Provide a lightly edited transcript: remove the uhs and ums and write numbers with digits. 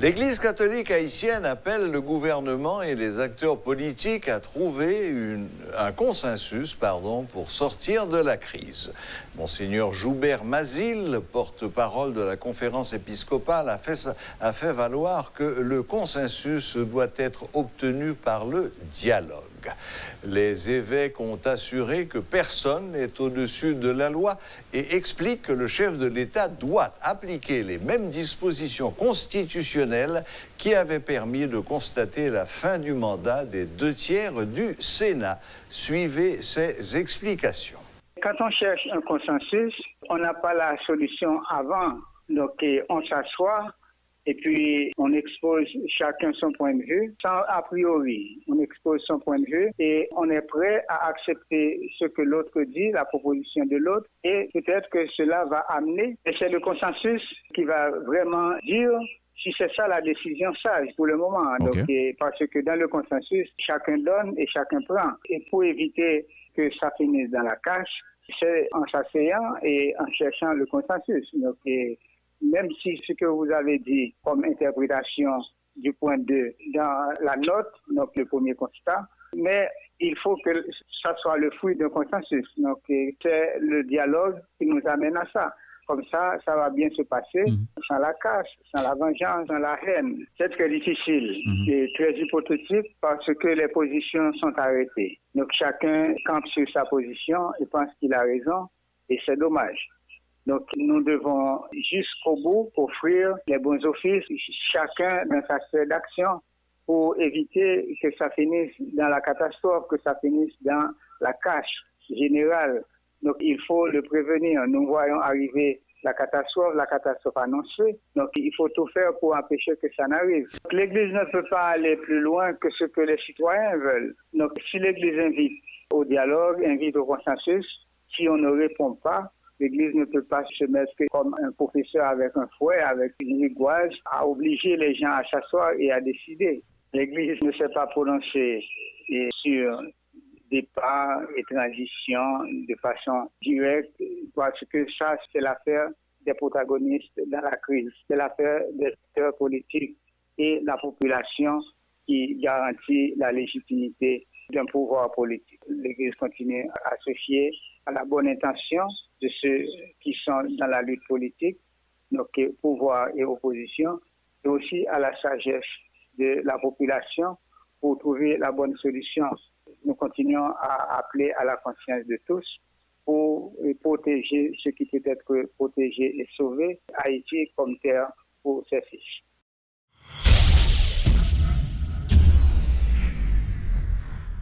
L'Église catholique haïtienne appelle le gouvernement et les acteurs politiques à trouver un consensus pour sortir de la crise. Monseigneur Joubert Mazil, porte-parole de la conférence épiscopale, a fait valoir que le consensus doit être obtenu par le dialogue. Les évêques ont assuré que personne n'est au-dessus de la loi et expliquent que le chef de l'État doit appliquer les mêmes dispositions constitutionnelles qui avaient permis de constater la fin du mandat des 2/3 du Sénat. Suivez ces explications. Quand on cherche un consensus, on n'a pas la solution avant. Donc on s'assoit et puis on expose chacun son point de vue sans a priori. On expose son point de vue et on est prêt à accepter ce que l'autre dit, la proposition de l'autre, et peut-être que cela va amener. Et c'est le consensus qui va vraiment dire si c'est ça la décision sage pour le moment. Okay. Donc, parce que dans le consensus, chacun donne et chacun prend. Et pour éviter que ça finisse dans la cache, c'est en s'asseyant et en cherchant le consensus. Donc, même si ce que vous avez dit comme interprétation du point 2 dans la note, donc le premier constat, mais il faut que ça soit le fruit d'un consensus. Donc, c'est le dialogue qui nous amène à ça. Comme ça va bien se passer, sans la casse, sans la vengeance, sans la haine. C'est très difficile et très hypothétique parce que les positions sont arrêtées. Donc chacun campe sur sa position et pense qu'il a raison et c'est dommage. Donc nous devons jusqu'au bout offrir les bons offices, chacun dans sa sphère d'action pour éviter que ça finisse dans la catastrophe, que ça finisse dans la cache générale. Donc, il faut le prévenir. Nous voyons arriver la catastrophe annoncée. Donc, il faut tout faire pour empêcher que ça n'arrive. L'Église ne peut pas aller plus loin que ce que les citoyens veulent. Donc, si l'Église invite au dialogue, invite au consensus, si on ne répond pas, l'Église ne peut pas se mettre comme un professeur avec un fouet, avec une rigoise, à obliger les gens à s'asseoir et à décider. L'Église ne s'est pas prononcée sur départ et transition de façon directe, parce que ça, c'est l'affaire des protagonistes dans la crise. C'est l'affaire des acteurs politiques et la population qui garantit la légitimité d'un pouvoir politique. L'Église continue à se fier à la bonne intention de ceux qui sont dans la lutte politique, donc pouvoir et opposition, et aussi à la sagesse de la population pour trouver la bonne solution. Nous continuons à appeler à la conscience de tous pour protéger ce qui peut être protégé et sauvé, Haïti comme terre pour ses fils.